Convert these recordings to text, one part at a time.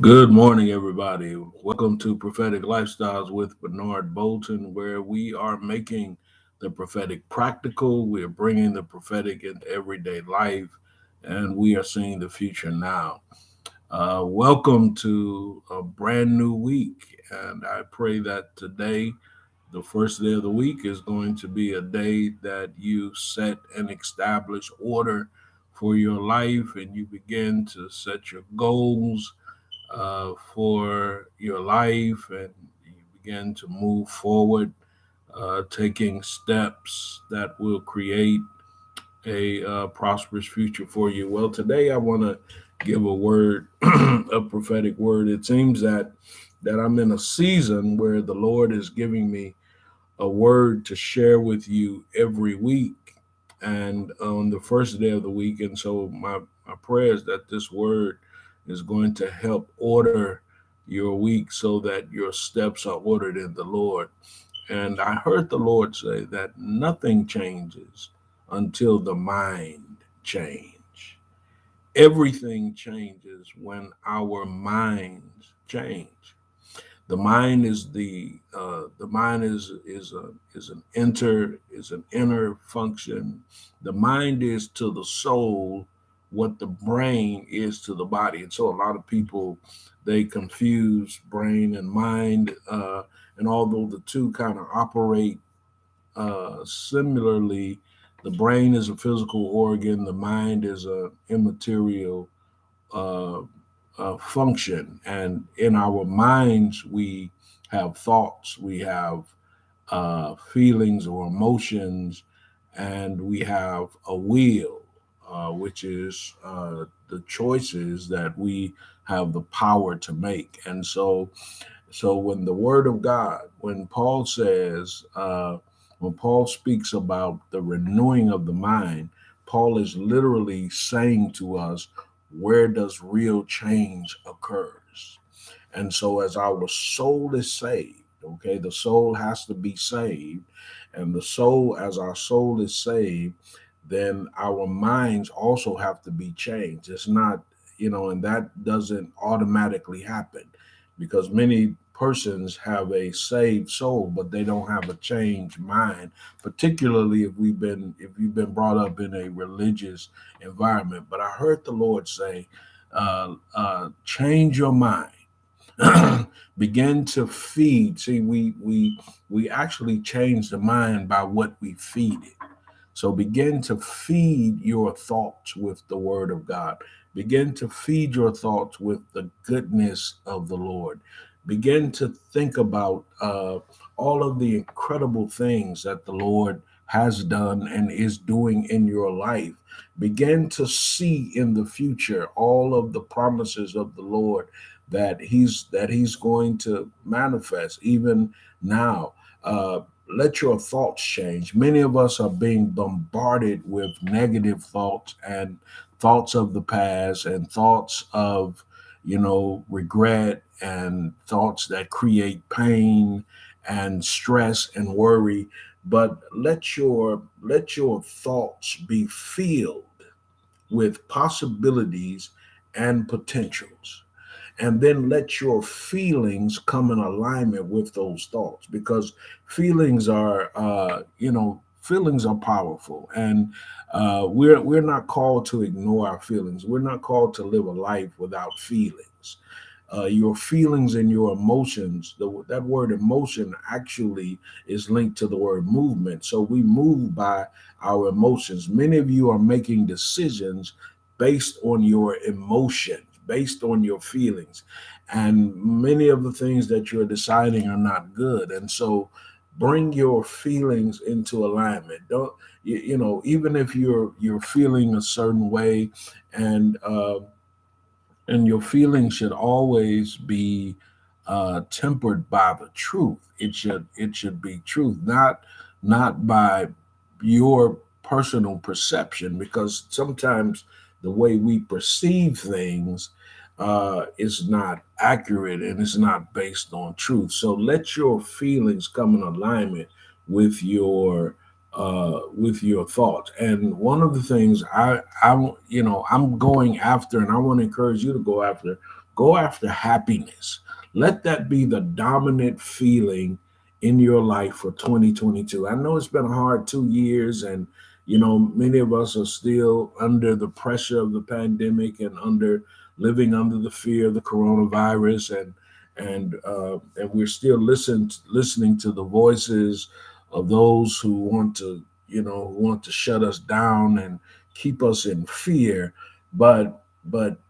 Good morning, everybody. Welcome to Prophetic Lifestyles with Bernard Bolton, where we are making the prophetic practical. We are bringing the prophetic into everyday life, and we are seeing the future now. Welcome to a brand new week, and I pray that today, the first day of the week, is going to be a day that you set and establish order for your life, and you begin to set your goals for your life, and you begin to move forward, taking steps that will create a prosperous future for you. Well, today I want to give a word, a prophetic word. It seems that I'm in a season where the Lord is giving me a word to share with you every week and on the first day of the week. And so my prayer is that this word is going to help order your week so that your steps are ordered in the Lord. And I heard the Lord say that nothing changes until the mind change. Everything changes when our minds change. The mind is an inner function. The mind is to the soul what the brain is to the body, and so a lot of people they confuse brain and mind, and although the two kind of operate similarly, the brain is a physical organ, the mind is a immaterial uh, function. And in our minds, we have thoughts, we have feelings or emotions, and we have a will, which is the choices that we have the power to make. And so when the Word of God, when Paul speaks about the renewing of the mind, Paul is literally saying to us, where does real change occurs? And so as our soul is saved, okay, the soul has to be saved, and as our soul is saved, then our minds also have to be changed. It's not, and that doesn't automatically happen because many persons have a saved soul, but they don't have a changed mind, particularly if you've been brought up in a religious environment. But I heard the Lord say, change your mind. Begin to feed. See, we actually change the mind by what we feed it. So begin to feed your thoughts with the word of God. Begin to feed your thoughts with the goodness of the Lord. Begin to think about all of the incredible things that the Lord has done and is doing in your life. Begin to see in the future all of the promises of the Lord that he's going to manifest even now. Let your thoughts change. Many of us are being bombarded with negative thoughts and thoughts of the past and thoughts of, regret and thoughts that create pain and stress and worry. But let your thoughts be filled with possibilities and potentials, and then let your feelings come in alignment with those thoughts, because feelings are powerful, and we're not called to ignore our feelings. We're not called to live a life without feelings. Your feelings and your emotions, that word emotion actually is linked to the word movement. So we move by our emotions. Many of you are making decisions based on your emotions, based on your feelings. And many of the things that you're deciding are not good. And so bring your feelings into alignment. Don't even if you're feeling a certain way, and your feelings should always be tempered by the truth. It should be truth, not by your personal perception, because sometimes the way we perceive things is not accurate and it's not based on truth. So let your feelings come in alignment with your thoughts. And one of the things I'm going after, and I want to encourage you to go after, Go after happiness. Let that be the dominant feeling in your life for 2022. I know it's been a hard 2 years, and many of us are still under the pressure of the pandemic and living under the fear of the coronavirus, and we're still listening to the voices of those who want to shut us down and keep us in fear. But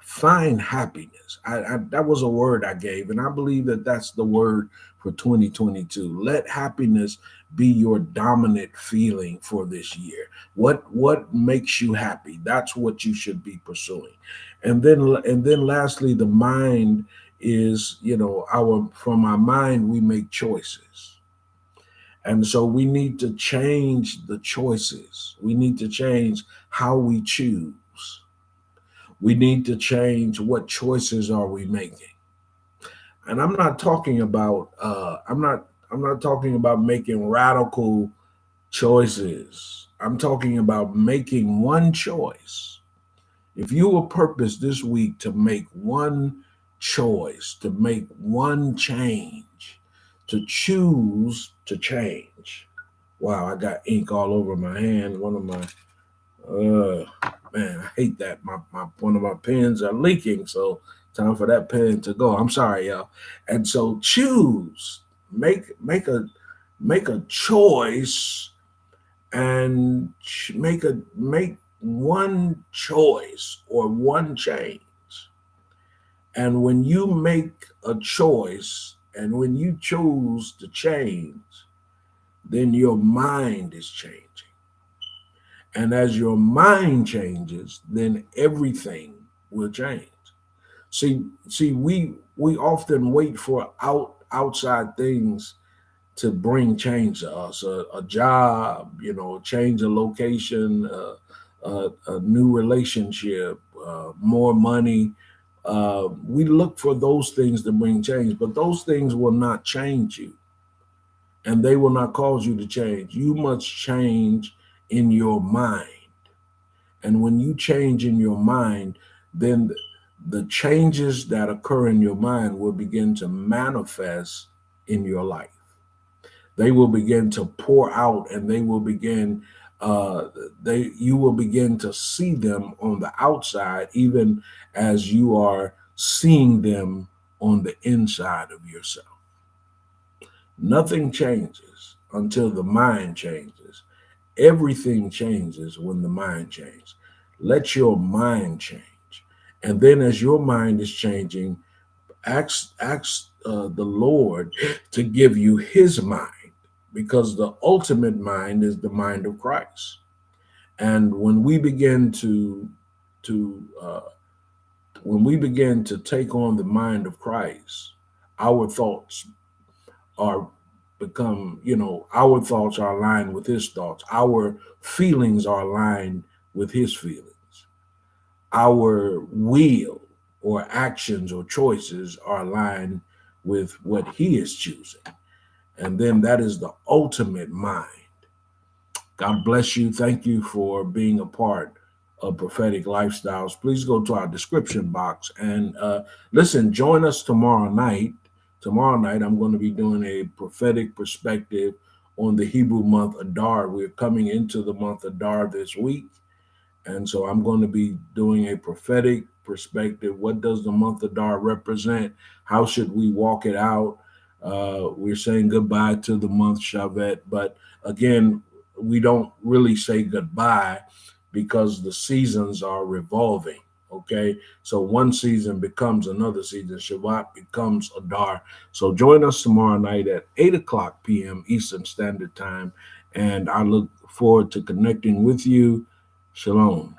find happiness. That was a word I gave, and I believe that that's the word for 2022. Let happiness be your dominant feeling for this year. What makes you happy? That's what you should be pursuing. And then lastly, the mind is, our from our mind we make choices. And so we need to change the choices. We need to change how we choose. We need to change what choices are we making. And I'm not talking about I'm not talking about making radical choices. I'm talking about making one choice. If you were purpose this week to make one choice, to make one change, to choose to change. Wow, I got ink all over my hand. One of my man, I hate that. My one of my pens are leaking, so time for that pen to go. I'm sorry, y'all. And so choose, make a choice, and make one choice or one change. And when you make a choice and when you choose to change, then your mind is changing. And as your mind changes, then everything will change. See, we often wait for outside things to bring change to us. A job, change of location, a new relationship, more money. We look for those things to bring change, but those things will not change you, and they will not cause you to change. You must change in your mind. And when you change in your mind, then the changes that occur in your mind will begin to manifest in your life. They will begin to pour out, and they will begin they you will begin to see them on the outside, even as you are seeing them on the inside of yourself. Nothing changes until the mind changes. Everything changes when the mind changes. Let your mind change. And then as your mind is changing, ask the Lord to give you his mind, because the ultimate mind is the mind of Christ. And to uh, when we begin to take on the mind of Christ, our thoughts are our thoughts are aligned with his thoughts. Our feelings are aligned with his feelings. Our will or actions or choices are aligned with what he is choosing. And then that is the ultimate mind. God bless you. Thank you for being a part of Prophetic Lifestyles. Please go to our description box and listen, join us tomorrow night. Tomorrow night, I'm going to be doing a prophetic perspective on the Hebrew month Adar. We're coming into the month Adar this week. And so I'm going to be doing a prophetic perspective. What does the month of Adar represent? How should we walk it out? We're saying goodbye to the month Shavet, but again, we don't really say goodbye because the seasons are revolving. Okay, so one season becomes another season. Shabbat becomes Adar. So join us tomorrow night at 8 o'clock p.m. Eastern Standard Time, and I look forward to connecting with you. Shalom.